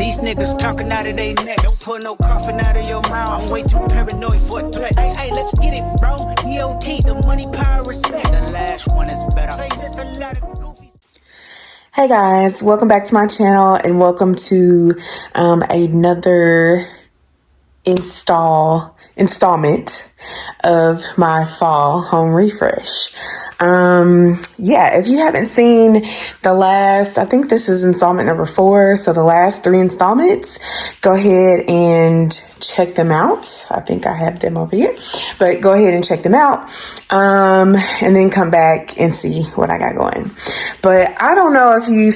These niggas talking out of their neck. Don't put no coffin out of your mouth. I'm way too paranoid for a threat. Hey, let's get it, bro. EOT, the money, power, respect. The last one is better. Say this a lot of goofies. Hey guys, welcome back to my channel and welcome to another installment of my fall home refresh. If you haven't seen the last, I think this is installment number 4, so the last 3 installments, go ahead and check them out. I think I have them over here, but go ahead and check them out, and then come back and see what I got going. But I don't know if you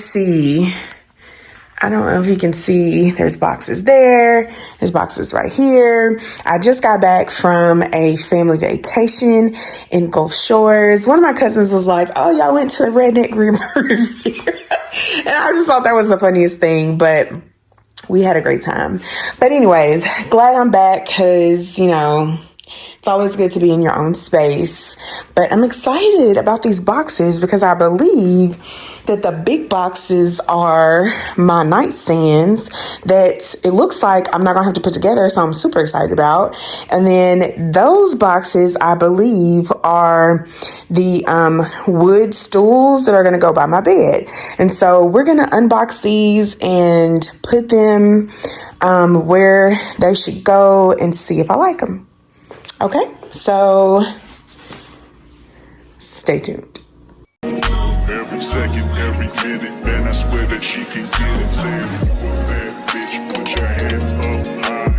can see, there's boxes there. There's boxes right here. I just got back from a family vacation in Gulf Shores. One of my cousins was like, oh, y'all went to the Redneck River. And I just thought that was the funniest thing, but we had a great time. But anyways, glad I'm back because, it's always good to be in your own space. But I'm excited about these boxes because I believe that the big boxes are my nightstands that it looks like I'm not going to have to put together. So I'm super excited about. And then those boxes, I believe, are the wood stools that are going to go by my bed. And so we're going to unbox these and put them where they should go and see if I like them. Okay, so stay tuned. Every second, every minute, man, I swear that she can get it. Saying, bad bitch, put your hands up high,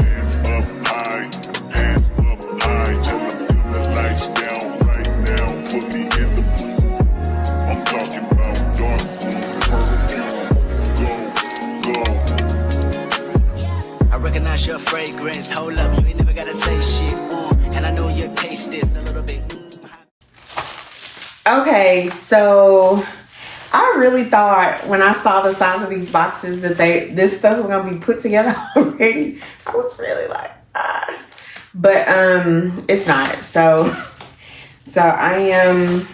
hands up high, hands up high. Tell them put the lights down right now, put me in the mood. I'm talking about dark perfume, go. I recognize your fragrance. Hold up, you ain't never gotta say shit. And I know your taste is a little bit. Okay, so I really thought when I saw the size of these boxes that this stuff was gonna be put together already. I was really like, but it's not. So I am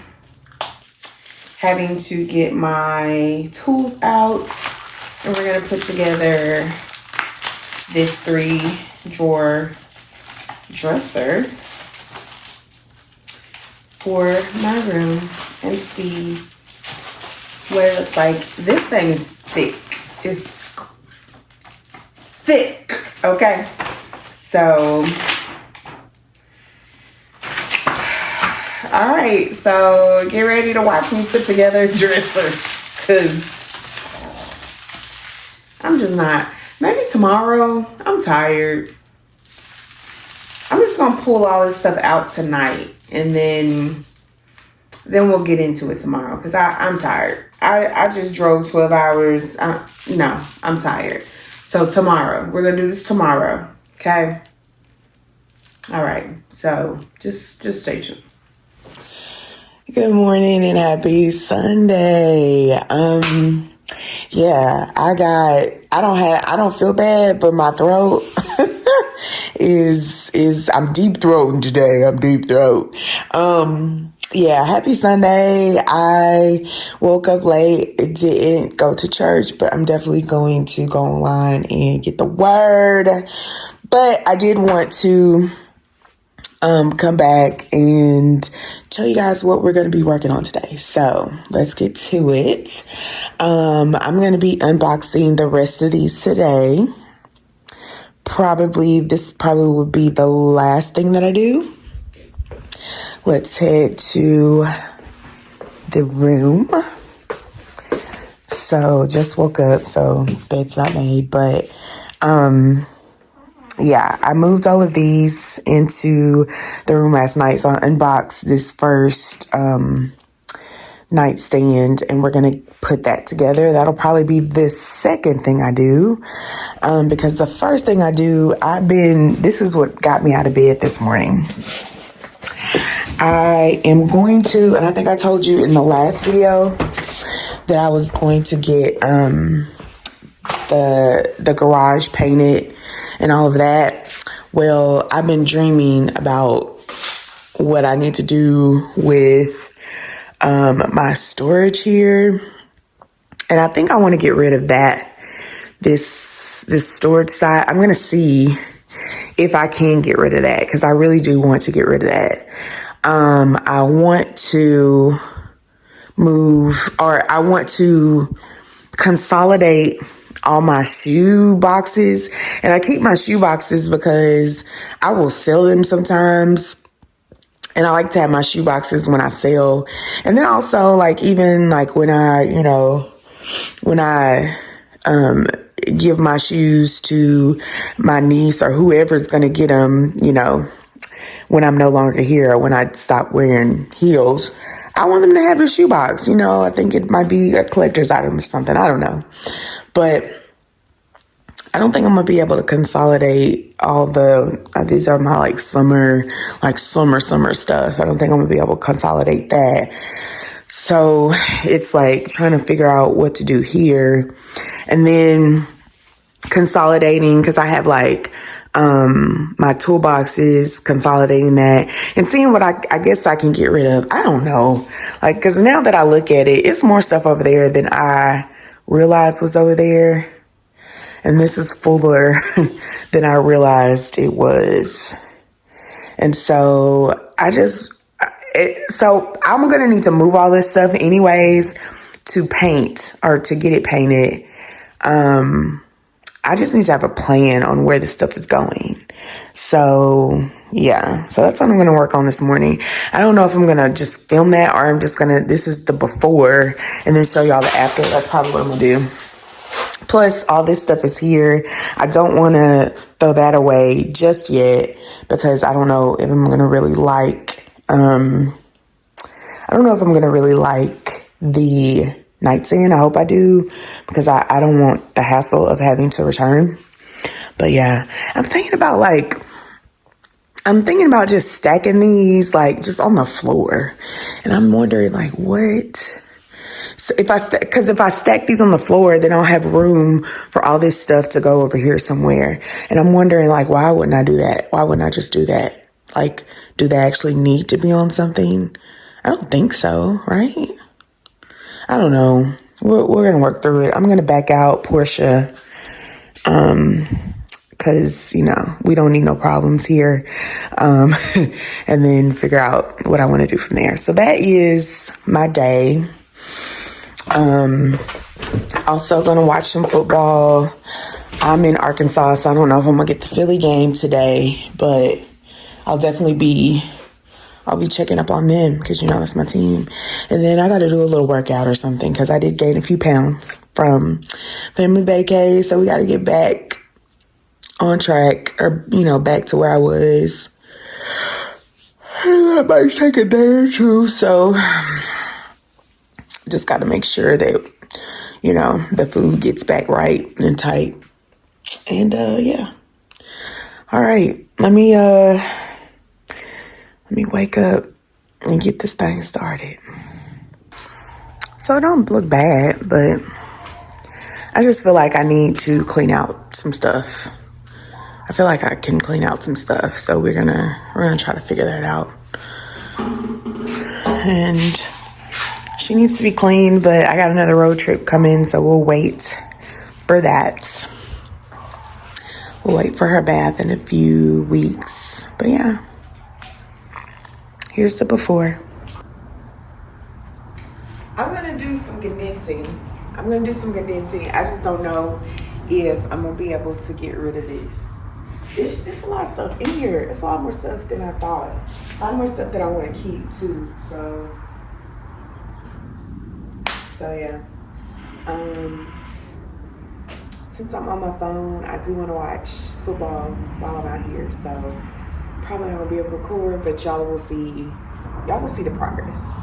having to get my tools out, and we're gonna put together this 3-drawer dresser for my room and see what it looks like. This thing is thick. It's thick, okay? So, all right, so get ready to watch me put together a dresser, because I'm just not. Maybe tomorrow. I'm tired. I'm just gonna pull all this stuff out tonight, and then we'll get into it tomorrow, because I'm tired. I just drove 12 hours. No, I'm tired. So tomorrow, we're gonna do this tomorrow, okay? All right, so just stay tuned. Good morning and happy Sunday. Yeah, I don't feel bad, but my throat I'm deep throating today. I'm deep throat. Happy Sunday. I woke up late. Didn't go to church, but I'm definitely going to go online and get the word. But I did want to come back and tell you guys what we're going to be working on today. So let's get to it. I'm going to be unboxing the rest of these today. This probably will be the last thing that I do. Let's head to the room. So just woke up, so bed's not made, but I moved all of these into the room last night. So I unboxed this first nightstand, and we're going to put that together. That'll probably be the second thing I do, because the first thing I do, this is what got me out of bed this morning. I am going to, and I think I told you in the last video that I was going to get the garage painted and all of that. Well, I've been dreaming about what I need to do with my storage here. And I think I want to get rid of that this storage side. I'm gonna see if I can get rid of that, because I really do want to get rid of that. I want to I want to consolidate all my shoe boxes. And I keep my shoe boxes because I will sell them sometimes. And I like to have my shoe boxes when I sell. And then also, like, even like when I give my shoes to my niece or whoever's going to get them, when I'm no longer here or when I stop wearing heels, I want them to have the shoebox. I think it might be a collector's item or something. I don't know. But I don't think I'm going to be able to consolidate all these are my summer stuff. I don't think I'm going to be able to consolidate that. So it's like trying to figure out what to do here. And then consolidating, because I have my toolboxes, consolidating that and seeing what I guess I can get rid of. I don't know. Because now that I look at it, it's more stuff over there than I realized was over there. And this is fuller than I realized it was. And so so I'm going to need to move all this stuff anyways to paint or to get it painted. I just need to have a plan on where this stuff is going. So, yeah. So that's what I'm going to work on this morning. I don't know if I'm going to just film that or I'm just going to, this is the before and then show y'all the after. That's probably what I'm going to do. Plus, all this stuff is here. I don't want to throw that away just yet because I don't know if I'm going to really the nightstand. I hope I do, because I don't want the hassle of having to return. But yeah, I'm thinking about just stacking these just on the floor. And I'm wondering what? So if I stack these on the floor, then I'll have room for all this stuff to go over here somewhere. And I'm wondering why wouldn't I do that? Why wouldn't I just do that? Do they actually need to be on something? I don't think so, right? I don't know. We're going to work through it. I'm going to back out Portia because, we don't need no problems here. And then figure out what I want to do from there. So that is my day. Also going to watch some football. I'm in Arkansas, so I don't know if I'm going to get the Philly game today, but I'll be checking up on them because, that's my team. And then I got to do a little workout or something because I did gain a few pounds from family vacay. So we got to get back on track or, back to where I was. That might take a day or two. So just got to make sure that, the food gets back right and tight. And, yeah. All right. Let me wake up and get this thing started. So it don't look bad, but I just feel like I need to clean out some stuff. I feel like I can clean out some stuff. So we're gonna try to figure that out. And she needs to be clean, but I got another road trip coming, so we'll wait for that. We'll wait for her bath in a few weeks. But yeah. Here's the before. I'm going to do some condensing. I just don't know if I'm going to be able to get rid of this. It's a lot of stuff in here. It's a lot more stuff than I thought. A lot more stuff that I want to keep too. So yeah. Since I'm on my phone, I do want to watch football while I'm out here. So probably not gonna be able to record, but y'all will see the progress.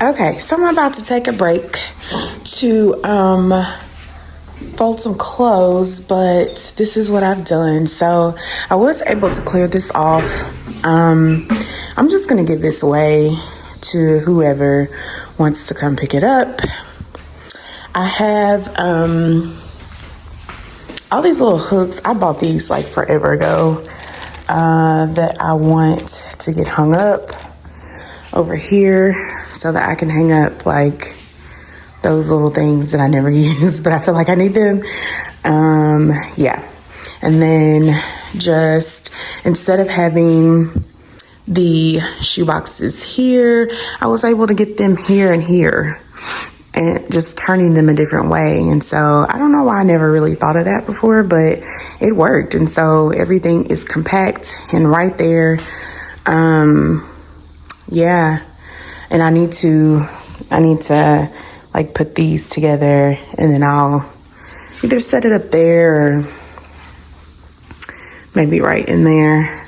Okay, so I'm about to take a break to fold some clothes, but this is what I've done. So I was able to clear this off. I'm just gonna give this away to whoever wants to come pick it up. I have all these little hooks. I bought these forever ago that I want to get hung up over here so that I can hang up those little things that I never use, but I feel like I need them. Yeah. And then just instead of having the shoe boxes here, I was able to get them here and here and just turning them a different way. And so I don't know why I never really thought of that before, but it worked. And so everything is compact and right there. Yeah. And I need to like put these together, and then I'll either set it up there or maybe right in there.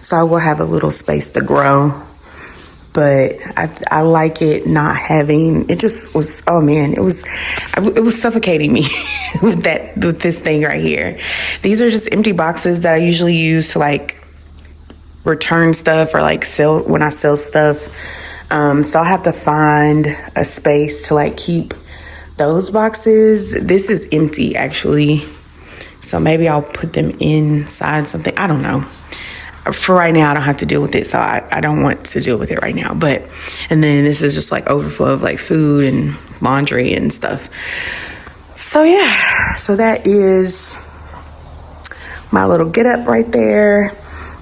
So I will have a little space to grow, but I like it not having, it just was, oh man, it was suffocating me with this thing right here. These are just empty boxes that I usually use to like return stuff or like sell when I sell stuff. So I'll have to find a space to like keep those boxes. This is empty actually. So maybe I'll put them inside something. I don't know. For right now, I don't have to deal with it. So I don't want to deal with it right now. But, and then this is just like overflow of like food and laundry and stuff. So yeah, so that is my little get up right there.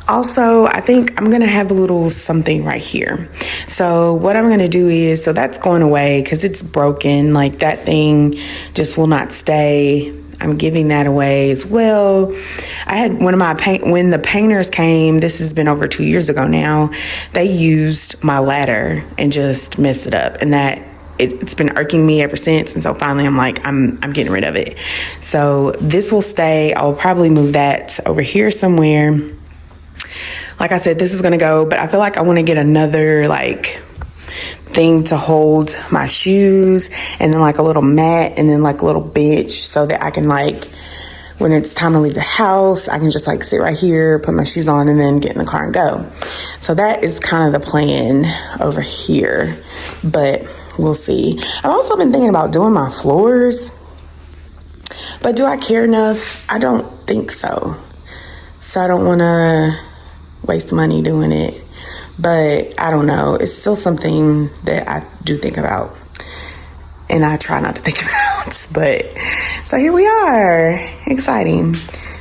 Also, I think I'm going to have a little something right here. So what I'm going to do is, so that's going away because it's broken. Like that thing just will not stay. I'm giving that away as well. I had one of my when the painters came, this has been over 2 years ago now, they used my ladder and just messed it up. And that it's been irking me ever since. And so finally I'm like, I'm getting rid of it. So this will stay. I'll probably move that over here somewhere. Like I said, this is going to go, but I feel like I want to get another like thing to hold my shoes, and then like a little mat, and then like a little bench, so that I can like, when it's time to leave the house, I can just like sit right here, put my shoes on, and then get in the car and go. So that is kind of the plan over here, but we'll see. I've also been thinking about doing my floors, but do I care enough? I don't think so. So I don't want to waste money doing it. But I don't know. It's still something that I do think about. And I try not to think about. But so here we are. Exciting.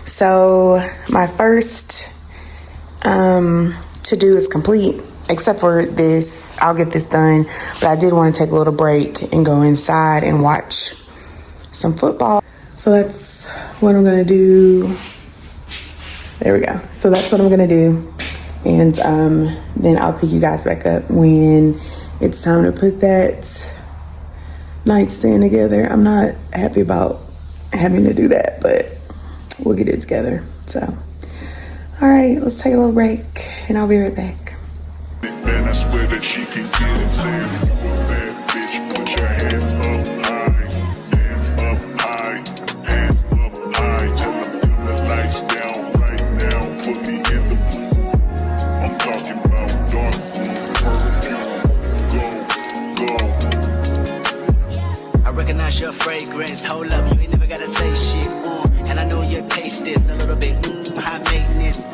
So my first to-do is complete. Except for this. I'll get this done. But I did want to take a little break and go inside and watch some football. So that's what I'm going to do. There we go. So that's what I'm going to do. And then I'll pick you guys back up when it's time to put that nightstand together. I'm not happy about having to do that, but we'll get it together. So, all right, let's take a little break and I'll be right back. Man, I swear that she can get it. Say if you a bad bitch, put your hands up high. Hands up high. Hands up high. Tell them turn the lights down right now. Put me in the I'm talking about dark go. I recognize your fragrance. Hold up, you ain't never gotta say shit. And I know your taste is a little bit high maintenance.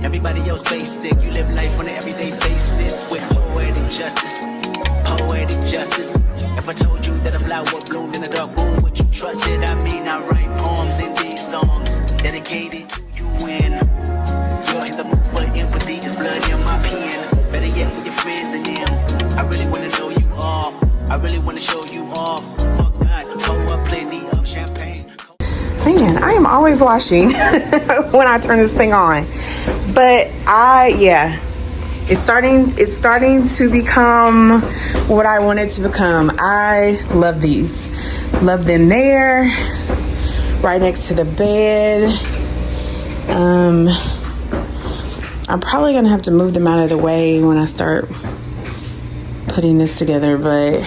Everybody else basic. You live life on an everyday basis with poetic justice. Poetic justice. If I told you that a flower bloomed in a dark room, would you trust it? I mean, I write poems in these songs dedicated to you when you're in the mood for empathy. There's blood in my pen. Better yet, with your friends and them. I really wanna know you all. I really wanna show you off. Fuck God, pour up plenty of champagne. Man, I am always washing when I turn this thing on. But it's starting to become what I want it to become. I love these. Love them there. Right next to the bed. I'm probably gonna have to move them out of the way when I start putting this together, but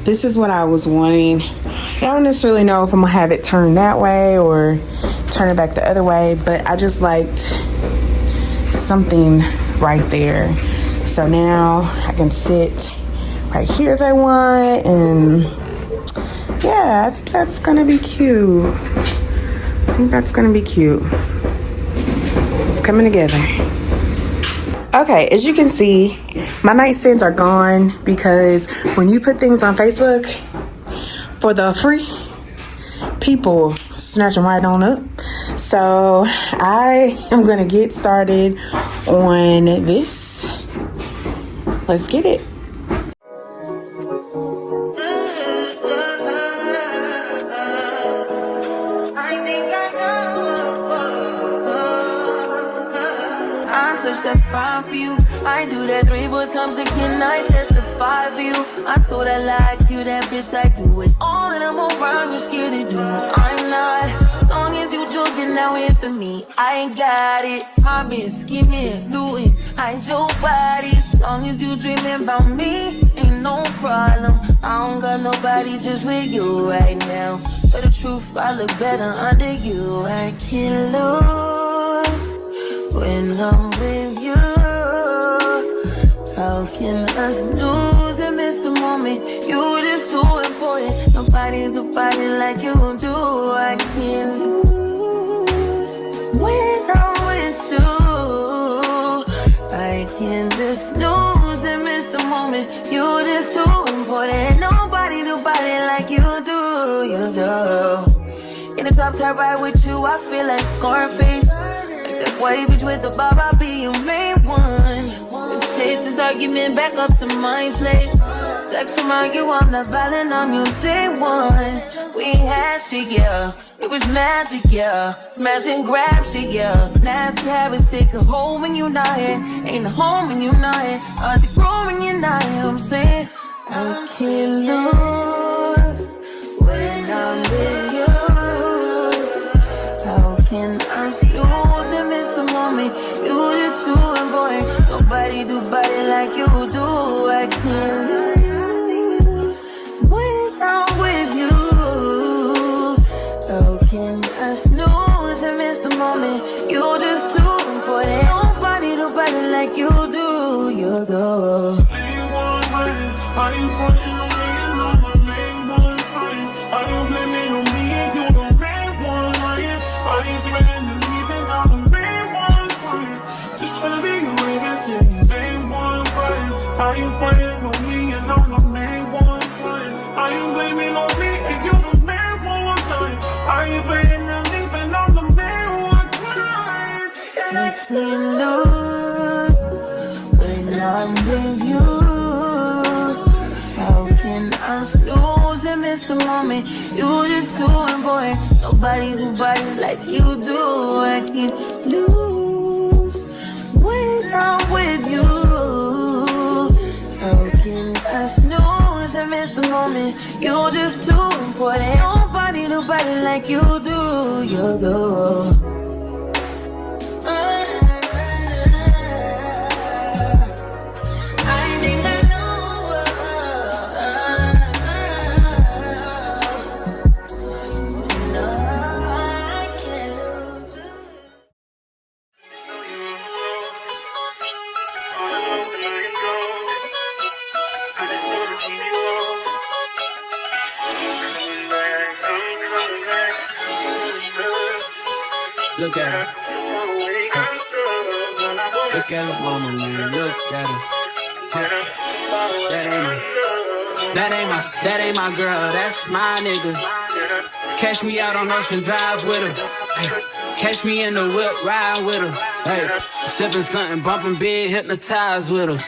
this is what I was wanting. I don't necessarily know if I'm gonna have it turned that way or turn it back the other way, but I just liked something right there. So now I can sit right here if I want, and yeah, I think that's gonna be cute. It's coming together. Okay, as you can see, my nightstands are gone because when you put things on Facebook for the free, people snatch them right on up. So I am going to get started on this. Let's get it. That's fine for you. I do that 3-4 times again. I testify for you. I told I like you, that bitch. I do it all, and I'm around. You're scared to do. I'm not. As long as you joking now in for me, I ain't got it. I've been scheming, doing. I ain't your body. As long as you dreaming about me, ain't no problem. I don't got nobody just with you right now. But the truth, I look better under you. I can't lose when I'm with you. How can us lose and miss the moment? You just too important. Nobody do body like you do. I can't lose when I'm with you. I can't just lose and miss the moment. You just too important. Nobody do body like you do. You do. In the top top ride with you, I feel like Scarface. That white bitch with the bob, I'll be your main one. Let's take this argument back up to my place. Sex remind you I'm not violent on your day one. We had shit, yeah. It was magic, yeah. Smash and grab shit, yeah. Nasty habits take a hold when you're not here. Ain't a home when you're not here. Are they grown when you're not here? I'm saying I can't lose when I'm with you. How can I lose and miss the moment? You just too important. Nobody do body like you do. I can't lose when I'm with you. How can I snooze and miss the moment? You just too important. Nobody do body like you do. You do. Are you frontin' on me and I'm the main one crying? Are you blaming on me and you the main one lying? Are you threatening me then I'm the main one crying? Just tryna be your everything, main one crying. Are you frontin' on me and I'm the main one crying? Are you blaming on me and you the main one lying? Are you blaming on me and I'm the main one crying? I can't lose when I'm with you. How can I lose and miss the moment? You just too important. Nobody do body like you do. I can't lose when I'm with you. How can I snooze and miss the moment? You just too important. Nobody do body like you do. You do. Look at her. Look at her mama, man. Look at her. That ain't my girl. That's my nigga. Catch me out on Ocean Drive with her. Hey, catch me in the whip, ride with her. Hey, sipping something, bumping big, hypnotized with her.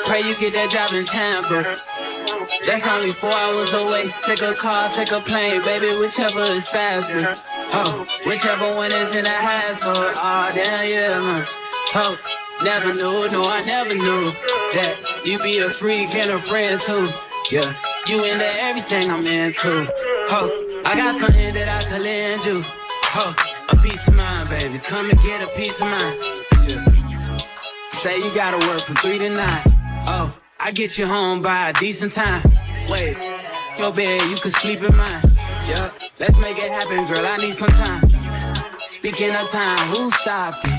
Pray you get that job in Tampa. That's only 4 hours away. Take a car, take a plane, baby, whichever is faster. Oh, whichever one is in the hassle. Oh, damn, yeah, man. Oh, never knew, no, I never knew that you be a freak and a friend too. Yeah, you into everything I'm into. Oh, I got something that I could lend you. Oh, a piece of mind, baby. Come and get a piece of mind. Yeah. Say you gotta work from 3 to 9. Oh, I get you home by a decent time. Wait, your bed, you can sleep in mine. Yeah, let's make it happen, girl, I need some time. Speaking of time, who stopped it?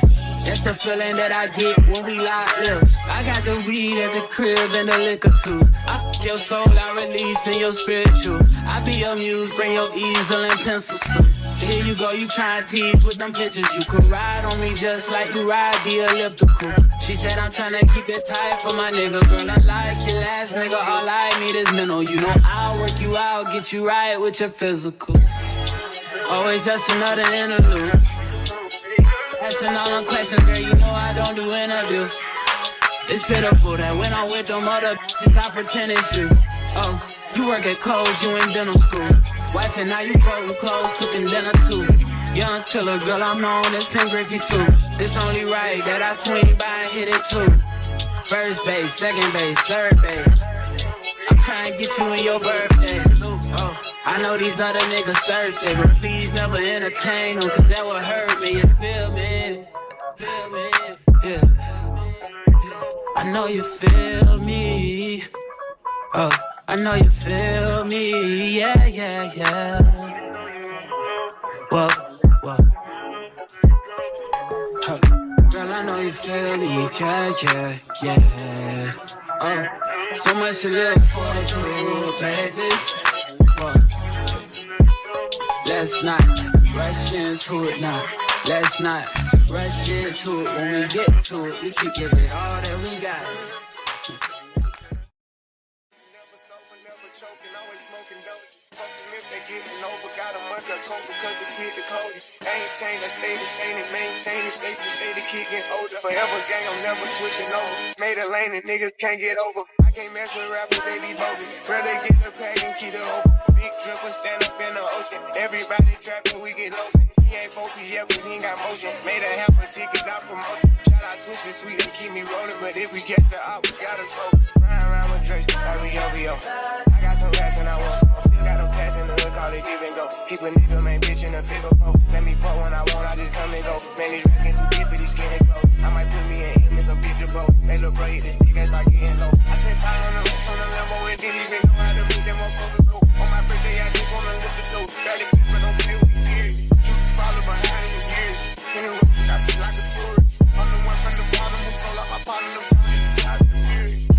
That's the feeling that I get when we lock lips. I got the weed at the crib and the liquor too. I f*** your soul, I release in your spiritual. I be your muse, bring your easel and pencil suit. Here you go, you try and tease with them pictures. You could ride on me just like you ride the elliptical. She said I'm tryna keep it tight for my nigga. Girl, I like your last nigga, all I need is mental. You know I'll work you out, get you right with your physical. Always just another interlude. Asking all them questions, girl, you know I don't do interviews. It's pitiful that when I'm with them other bitches, I pretend it's you. Oh, you work at Kohl's, you in dental school. Wife and now you folding clothes, cooking dinner too. Young Tiller, girl, I'm known as Pen Griffey too. It's only right that I swing by and hit it too. First base, second base, third base. I'm trying to get you in your birthday. Oh, I know these other niggas thirsty, but please never entertain them, cause that would hurt me, you feel me? Feel me? Yeah. I know you feel me. Oh, I know you feel me. Yeah, yeah, yeah. Whoa, whoa. Huh. Girl, I know you feel me. Yeah, yeah, yeah. Oh, so much to live for, too, baby. Whoa. Let's not rush into it now. Let's not rush into it. When we get to it, we can give it all that we got. Never sober, never choking, always smoking dope. Fucking if they getting over, got a month of coke because the kid the coldest. Ain't changed, I stay the same and maintain it. Safe to say the kid getting older. Forever gang, I'm never switching over. Made a lane and niggas can't get over. I can't mess with rappers, they be bogus. Rather get the pack and keep it open. Big dripper stand up in the ocean. Everybody trapping, we get lost. He ain't focused yet, but he ain't got motion. Made a half a ticket, out promotion. Shout out switching sweet and keep me rolling. But if we get the out, we gotta smoke. Ride around with Drake, like we OVO. I got some rats and I want some. Still got them pass in the hood, call it give and go. Keep a nigga, man, bitch in a figure four. Let me fuck when I want, I just come and go. Man, these rackets too deep for these skinny clothes. I might put me in some picture boat. Make the braid, this stick and start getting low. I spent time on the rocks on the Lambo and didn't even know how to beat them motherfuckers go. On my birthday, I just wanna lift the dough. Barely fit, but don't play with me, period. You just follow behind the years. In the road, I feel like a tourist. I'm the one from the bottom who sold out my partner, the promise, God, the period.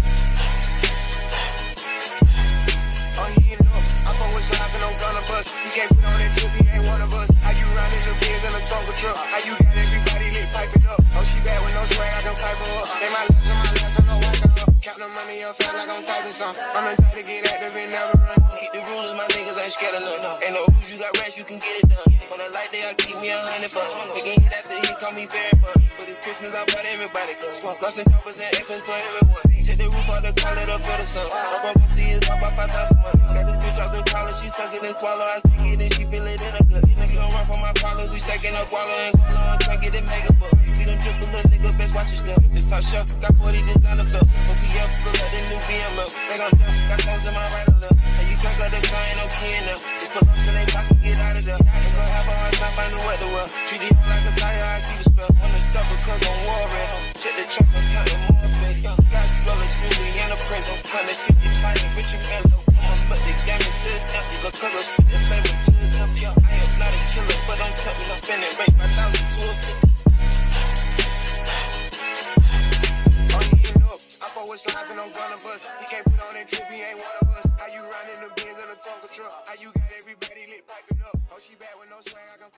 Oh, he ain't up. I fuck with shots and I'm gonna bust. You can't put on that drip, he ain't one of us. How you riding the Benz in a Tonka truck? How you got everybody lit piping up? Oh, she bad with no swag, I don't pipe her up. They my last, I'm no wiper up. Count the money up, feel like I'm typing some. I'm the type to get active and never run. Hit the rulers, my niggas ain't scared of none. Ain't no rules, you got rest, you can get it done. On a light day, I keep me 100 bucks. They can hit after he call me very fun. For this Christmas, I bought everybody guns. Guns and covers and infants for everyone. Take the roof out the collar up for the sun. I'm broke, see it's about 5,000 money. Got this bitch off the collar, she suck it and swallow. I stick it and she feel it in her gut. Nigga don't run for my problems, we second up, wallow and I'm trying to get it mega buck. See them triple little nigga, best watch your step. This top shelf, got 40 designer belts. From PF, look like the new BM up. They gon' jump, got stones in my right or left. And you drunk up the car, ain't no key in there. Just put lost in they pocket, get out of there. They gon' have a hard time finding what to wear. Treat the hoe like a tire, I keep it spell. On the stuff because I'm warring. Check the trunks, I'm counting more fake. Sky swelling, smoothly in a prison. Time to keep you flying, rich and mellow. But they got me to his temple because I spit the flavor to the temple. I am not a killer, but I'm tempting. I'm spending rate 5,000 to a ticket. Oh, he ain't up. I fuck with shots and I'm gonna bust. He can't put on that drip, he ain't one of us. How you riding the Benz in a Tonka truck? How you got everybody lit piping up? Oh, she bad with no swag, I can.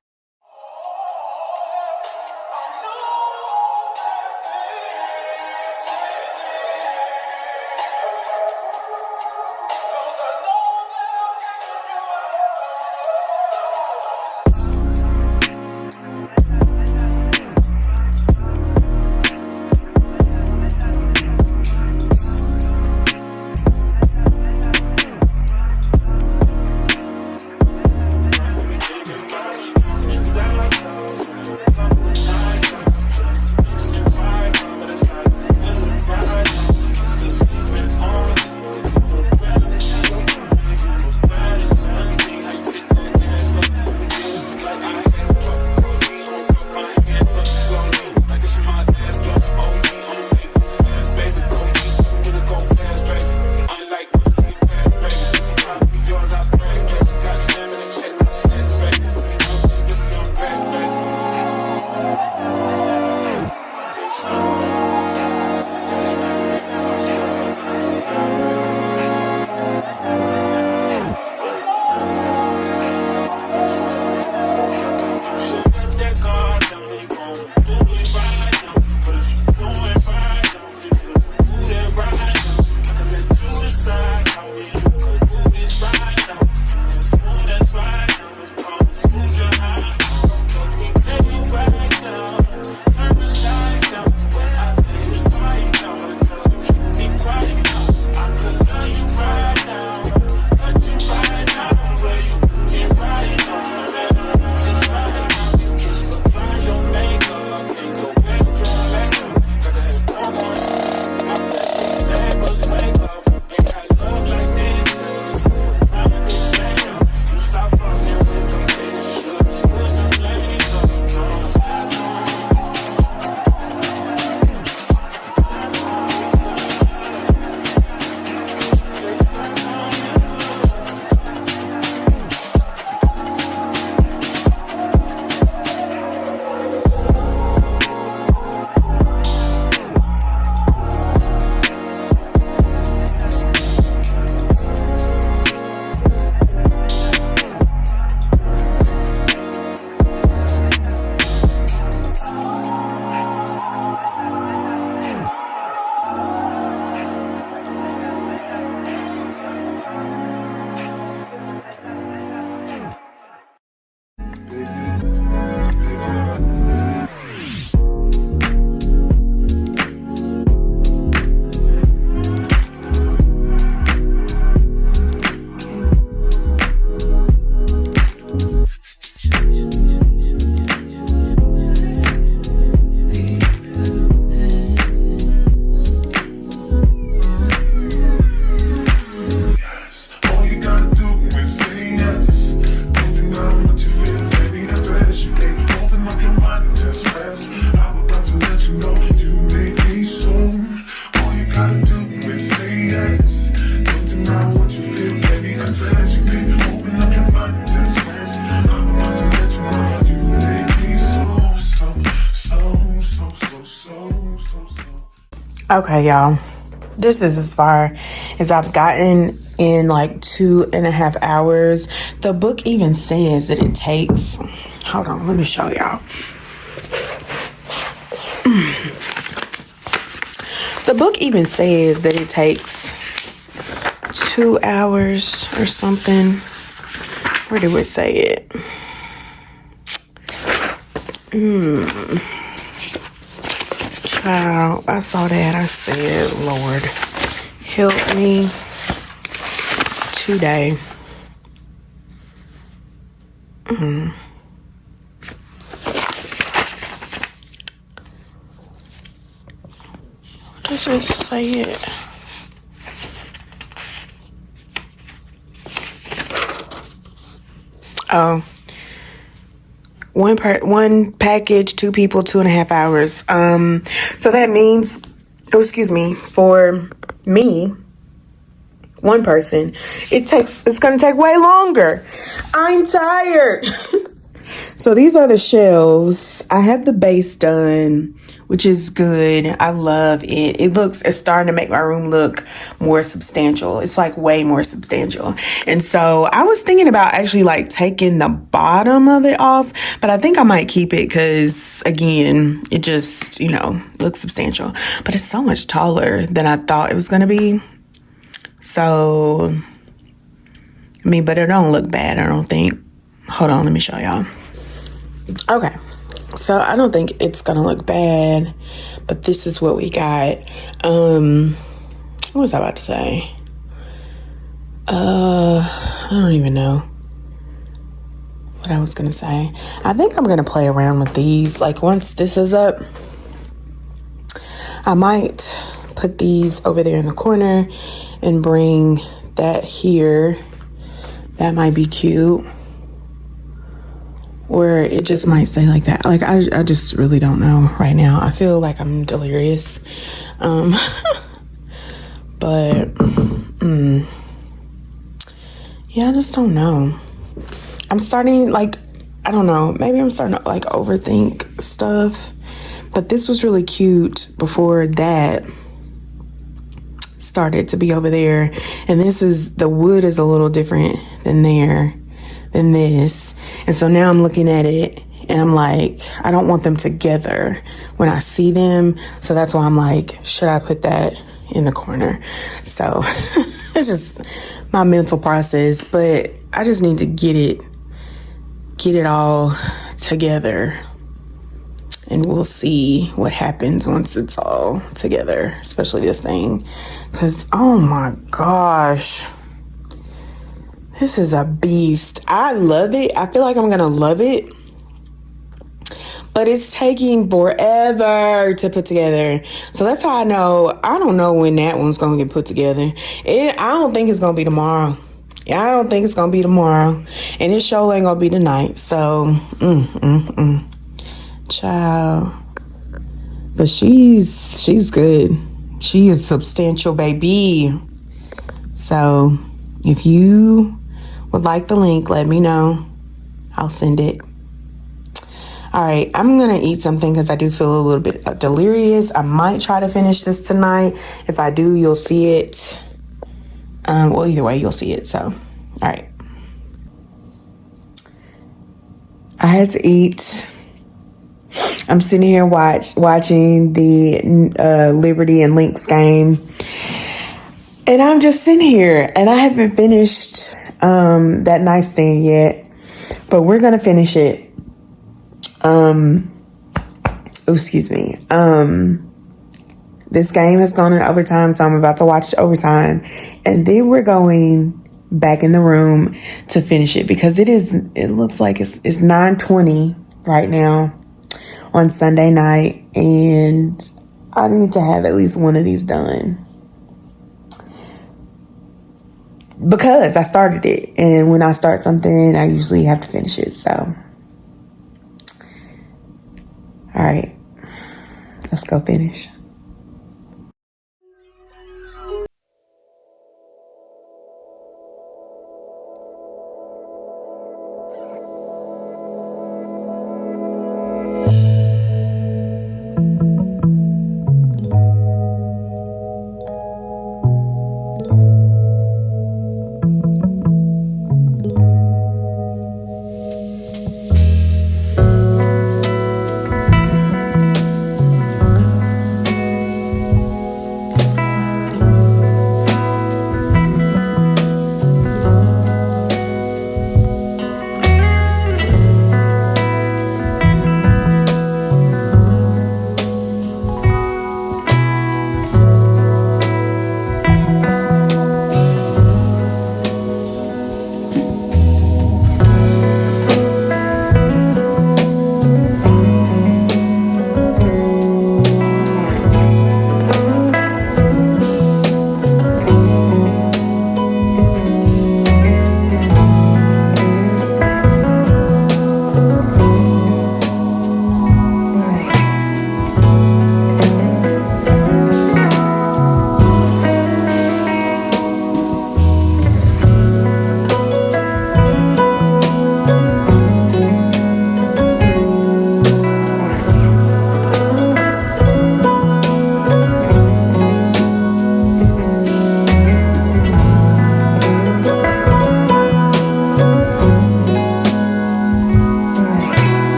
Okay, y'all. This is as far as I've gotten in like 2.5 hours. The book even says that it takes, hold on, let me show y'all. The book even says that it takes 2 hours or something. Where do it say it? Child, I saw that. I said, Lord, help me today. Does it say it? Oh, one package, 2 people, 2.5 hours. So that means, oh, excuse me, for me, one person, it's gonna take way longer. I'm tired. So these are the shelves. I have the base done, which is good. I love it. It's starting to make my room look more substantial. It's like way more substantial. And so I was thinking about actually like taking the bottom of it off, but I think I might keep it because again, it just, looks substantial. But it's so much taller than I thought it was going to be. So, but it don't look bad, I don't think. Hold on, let me show y'all. Okay, so I don't think it's gonna look bad, but this is what we got. What was I about to say? I don't even know what I was gonna say. I think I'm gonna play around with these. Like once this is up, I might put these over there in the corner and bring that here. That might be cute. Or it just might stay like that. Like, I just really don't know right now. I feel like I'm delirious. But, yeah, I just don't know. I'm starting, like, I don't know. Maybe I'm starting to, like, overthink stuff. But this was really cute before that started to be over there. And the wood is a little different than this. And so now I'm looking at it and I'm like, I don't want them together when I see them. So that's why I'm like, should I put that in the corner? So it's just my mental process, but I just need to get it all together. And we'll see what happens once it's all together, especially this thing. Because, oh my gosh, this is a beast. I love it. I feel like I'm going to love it. But it's taking forever to put together. So that's how I know. I don't know when that one's going to get put together. I don't think it's going to be tomorrow. I don't think it's going to be tomorrow. And it sure ain't going to be tonight. So, child. But she's good. She is substantial, baby. So if you would like the link, let me know. I'll send it. All right, I'm gonna eat something because I do feel a little bit delirious. I might try to finish this tonight. If I do, you'll see it. Well, either way, you'll see it. So, all right. I had to eat. I'm sitting here watching the Liberty and Lynx game. And I'm just sitting here. And I haven't finished that nightstand yet. But we're going to finish it. Excuse me. This game has gone in overtime, so I'm about to watch overtime. And then we're going back in the room to finish it. Because it looks like it's 9:20 right now on Sunday night, and I need to have at least one of these done because I started it, and when I start something I usually have to finish it. So all right, let's go finish.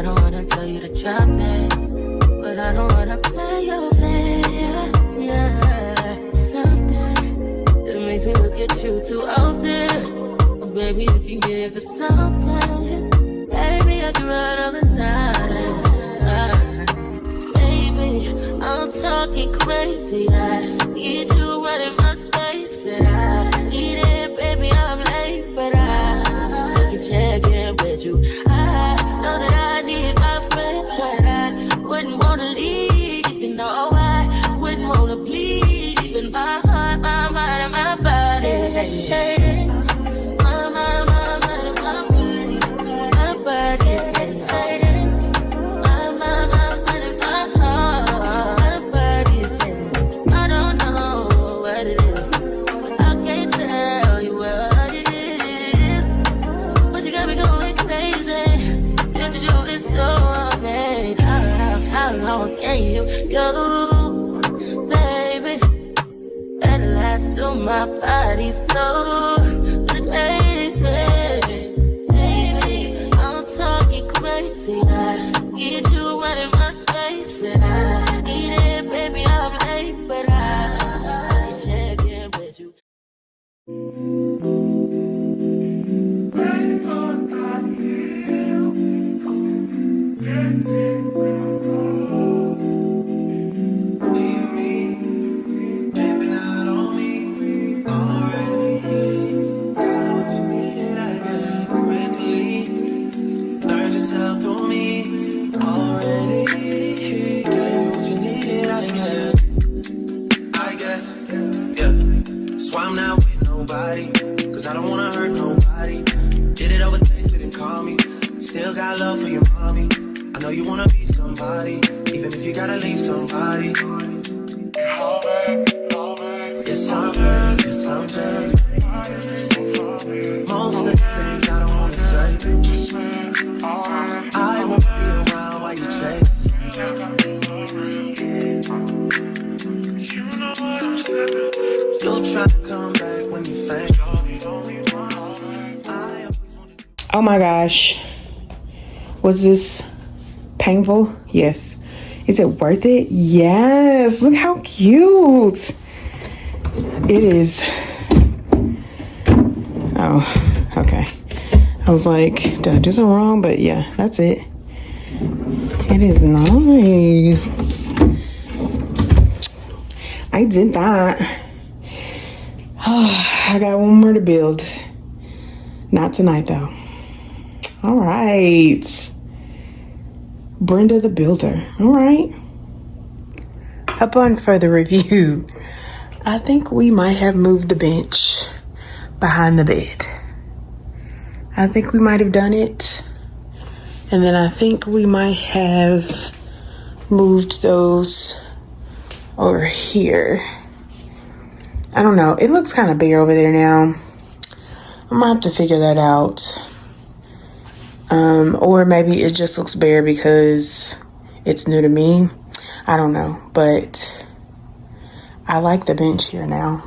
I don't wanna tell you to drop it, but I don't wanna play your fair. Yeah, something that makes me look at you too often. Oh, baby, you can give it something. Baby, I can run all the time. Baby, I'm talking crazy. I need you running my space, but I need it, baby. I'm late, but I still can check in with you. I know that I need my friends, but I wouldn't wanna leave, even though I wouldn't wanna bleed, even my heart, my mind, and my body. My mind, and my body. My body says my mind, and my heart. My body says I don't know what it is. I can't tell you what it is, but you got me going crazy. Just you is so amazing. How long can you go, baby? At last to my body so crazy. Baby, I'm talking crazy. I need you running my space, but I need it, baby. I'm late, but I still can check in with you. Dipping out on me already. Got what you needed, I got it quickly. Learned yourself through me already. Got what you needed, I guess, yeah. So I'm not with nobody, cause I don't wanna hurt nobody. Did it over text, didn't call me. Still got love for your mommy. I know you wanna be somebody, even if you gotta leave somebody. Yes, I'm hurt, yes, I'm dirty. Most of the things I don't wanna say. I won't be around while you chase. You'll try to come back when you faint. Oh my gosh. Was this painful? Yes. Is it worth it? Yes. Look how cute. It is. Oh, okay. I was like, did I do something wrong? But yeah, that's it. It is nice. I did that. Oh, I got one more to build. Not tonight though. All right. Brenda the Builder. All right. Upon further review, I think we might have moved the bench behind the bed. I think we might have done it. And then I think we might have moved those over here. I don't know. It looks kind of bare over there now. I'm gonna have to figure that out. Or maybe it just looks bare because it's new to me. I don't know, but I like the bench here now.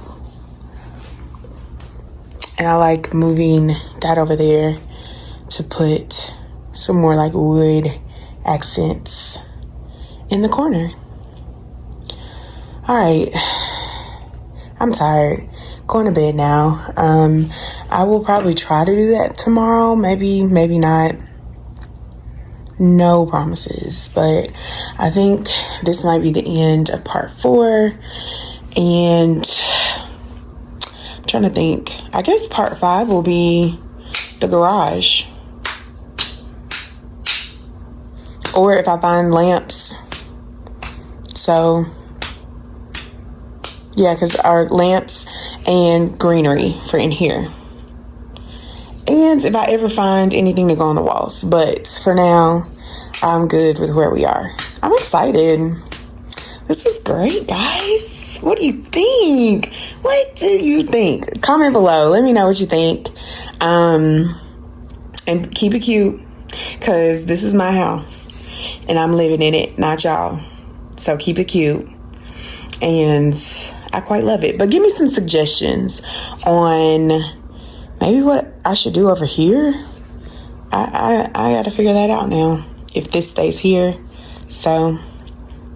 And I like moving that over there to put some more like wood accents in the corner. All right, I'm tired. Going to bed now. I will probably try to do that tomorrow. Maybe not. No promises, but I think this might be the end of part 4. And I'm trying to think. I guess part 5 will be the garage. Or if I find lamps. So yeah, because our lamps and greenery for in here. And if I ever find anything to go on the walls. But for now, I'm good with where we are. I'm excited. This was great, guys. What do you think? What do you think? Comment below. Let me know what you think. And keep it cute. Because this is my house. And I'm living in it, not y'all. So keep it cute. And I quite love it. But give me some suggestions on maybe what I should do over here. I got to figure that out now. if this stays here. So, all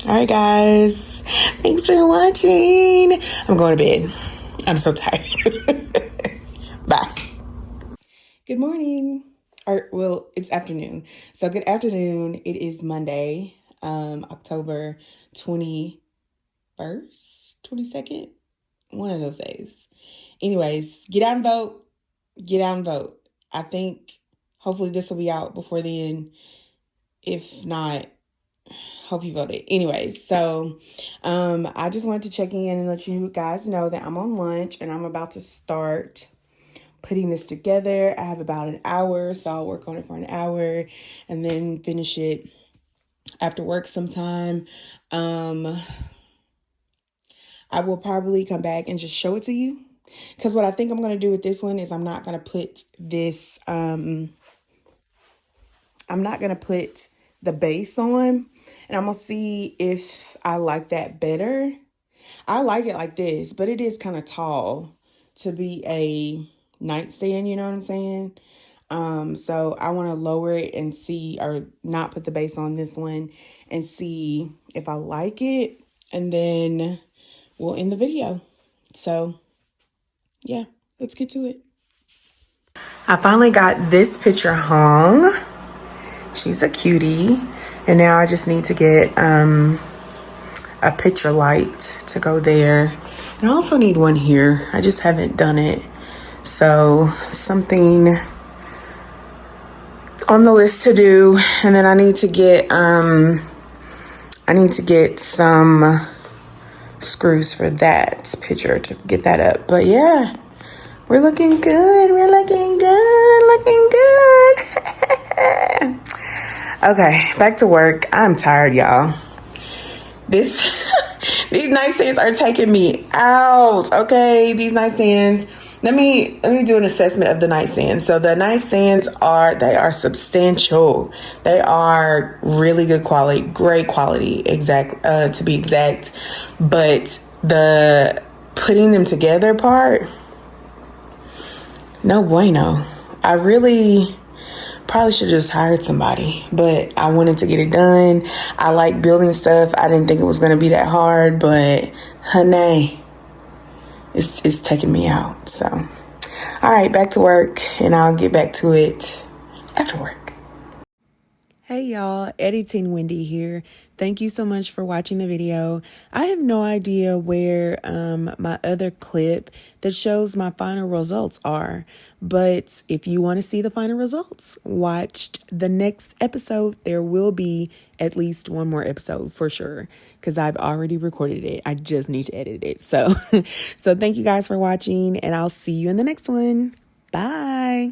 right, guys. Thanks for watching. I'm going to bed. I'm so tired. Bye. Good morning. Well, it's afternoon. So good afternoon. It is Monday, October 21st, 22nd, one of those days. Anyways, get out and vote. Get out and vote. I think hopefully this will be out before then. If not, hope you voted. Anyways, so I just wanted to check in and let you guys know that I'm on lunch and I'm about to start putting this together. I have about an hour, so I'll work on it for an hour and then finish it after work sometime. I will probably come back and just show it to you, because what I think I'm going to do with this one is I'm not going to put this, I'm not going to put the base on, and I'm going to see if I like that better. I like it like this, but it is kind of tall to be a nightstand, you know what I'm saying? So I want to lower it and see, or not put the base on this one and see if I like it, and then we'll end the video. So yeah, let's get to it. I finally got this picture hung. She's a cutie. And now I just need to get a picture light to go there. And I also need one here. I just haven't done it. So something on the list to do. And then I need to get some screws for that picture to get that up. But yeah, we're looking good. We're looking good. Looking good. Okay, back to work. I'm tired, y'all. These nightstands are taking me out. Okay, these nightstands. Let me do an assessment of the nightstands. So the nightstands are substantial. They are really good quality, great quality, to be exact. But the putting them together part, no bueno. I really probably should have just hired somebody, but I wanted to get it done. I like building stuff. I didn't think it was going to be that hard, but honey, it's taking me out. So, all right, back to work, and I'll get back to it after work. Hey y'all, Editing Wendy here. Thank you so much for watching the video. I have no idea where my other clip that shows my final results are, but if you want to see the final results, watch the next episode. There will be at least one more episode for sure, because I've already recorded it. I just need to edit it. So thank you guys for watching, and I'll see you in the next one. Bye.